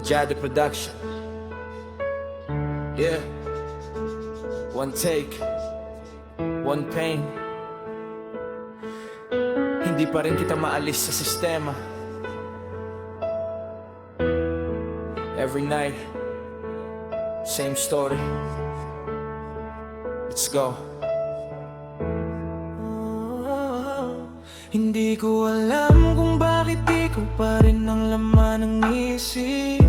Jada Production. Yeah. One take, one pain. Hindi pa rin kita maalis sa sistema. Every night, same story. Let's go. Hindi ko alam kung bakit ikaw pa rin ang laman ng isip.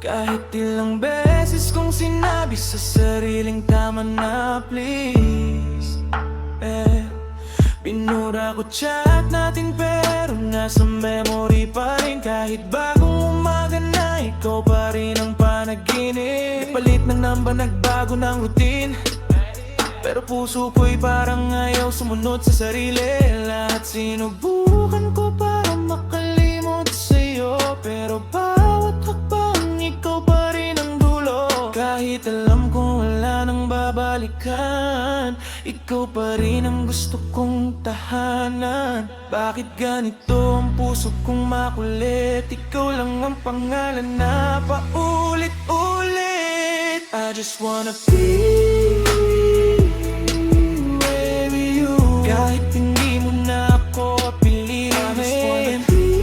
Kahit ilang beses kong sinabi sa sariling tama na please. Binura ko chat natin pero nasa memory pa rin. Kahit bagong umaga na ikaw pa rin ang panaginip. Nagpalit ng namba, nagbago ng routine, pero puso ko'y parang ayaw sumunod sa sarili. Lahat sinubukan ko para makalimot sa'yo, pero bawat hakbang ikaw pa rin ang dulo. Kahit alam kong wala nang babalikan, ikaw pa rin ang gusto kong tahanan. Bakit ganito ang puso kong makulit? Ikaw lang ang pangalan na paulit-ulit. I just wanna be kahit hindi mo na ako piliin. I just wanna be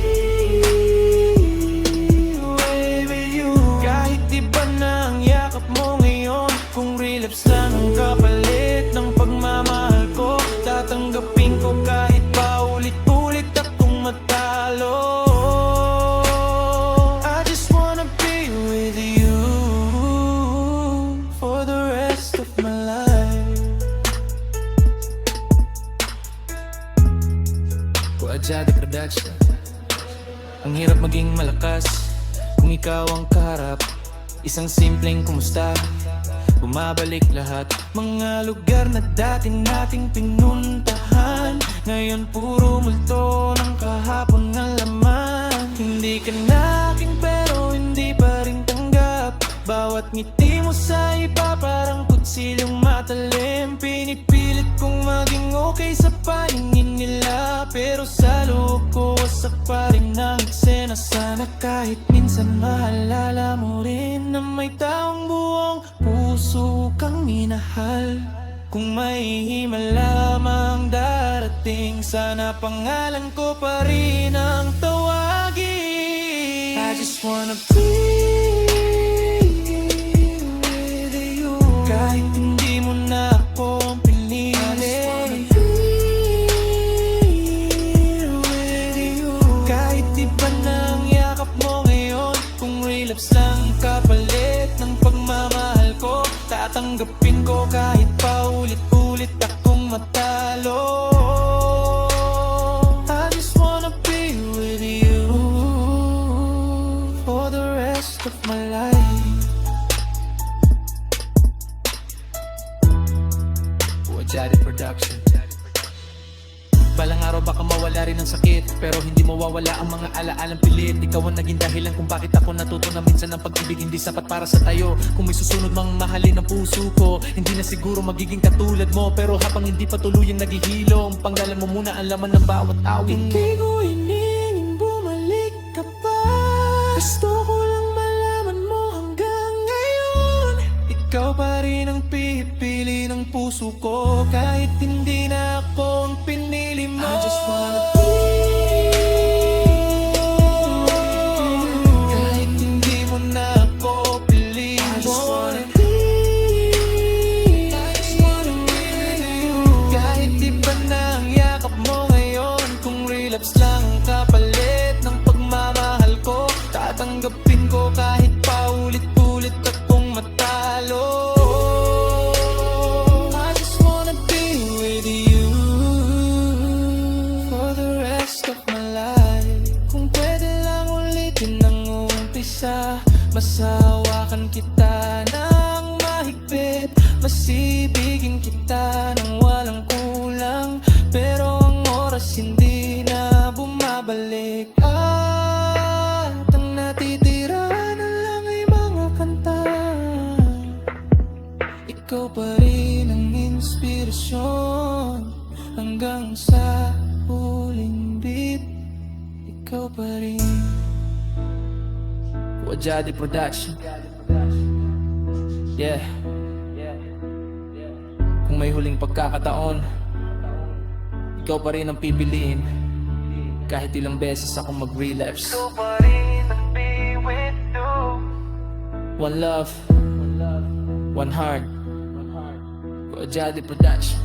with you. Kahit iba na ang yakap mo ngayon, kung relapse lang ang kapalit ng pagmamahal ko, tatanggapin ko kahit paulit-ulit akong matalo. I just wanna be with you for the rest of my life. Jada Production. Ang hirap maging malakas kung ikaw ang kaharap. Isang simpleng kumusta, bumabalik lahat. Mga lugar na dati nating pinuntahan, ngayon puro multo ng kahapon na laman. Hindi ka na aking pero hindi pa rin tanggap. Bawat ngiti mo sa iba parang kutsilyong matalim. Pinipilit kong maging okay sa paningin nila, pero sa loob ko wasak pa rin ang eksena. Sana kahit minsan maalala mo rin na may taong buong puso kang minahal. Kung may himala mang darating, sana pangalan ko pa rin ang tawagin. I just wanna be with you. Kahit hindi mo na ako piliin, I just wanna be with you. Kahit iba na ang yakap mo ngayon, kung relapse lang kapalit ng pagmamahal ko, tatanggapin ko kahit paulit-ulit akong matalo. I just wanna be with you for the rest of my life. Jada Production. Balang araw baka mawala rin ang sakit, pero hindi mawawala ang mga alaalang pilit. Ikaw ang naging dahilan kung bakit ako natuto na minsan ang pag-ibig hindi sapat para sa tayo. Kung may susunod mang mahalin ang puso ko, hindi na siguro magiging katulad mo. Pero habang hindi pa tuluyang naghihilom, panggalan mo muna ang laman ng bawat awit. Hindi ko hiningin bumalik ka pa, gusto ko lang malaman mo hanggang ngayon. Ikaw pa rin ang pipili ng puso ko, kahit hindi na ako ang pinili mo. I just wanna be kahit hindi mo na ako piliin. I just wanna be with you. Kahit iba na ang yakap mo ngayon, kung relapse lang ang kapalit ng pagmamahal ko, tatanggapin ko kahit paulit-ulit akong matalo. I just wanna be with you for the rest of my life. Kung pwede lang ulitin ang umpisa, masawakan kita ng mahigpit, masibigin kita ng walang kulang. Pero ang oras hindi na bumabalik, at ang natitira na lang ay mga kanta. Ikaw pa rin ang inspirasyon hanggang sa huling beat. Ikaw pa rin. Wajadi Production. Yeah. Kung may huling pagkakataon, ikaw pa rin ang pipiliin. Kahit ilang beses ako mag-relapse. Ikaw pa rin ang be with you. One love, one heart. Wajadi Production.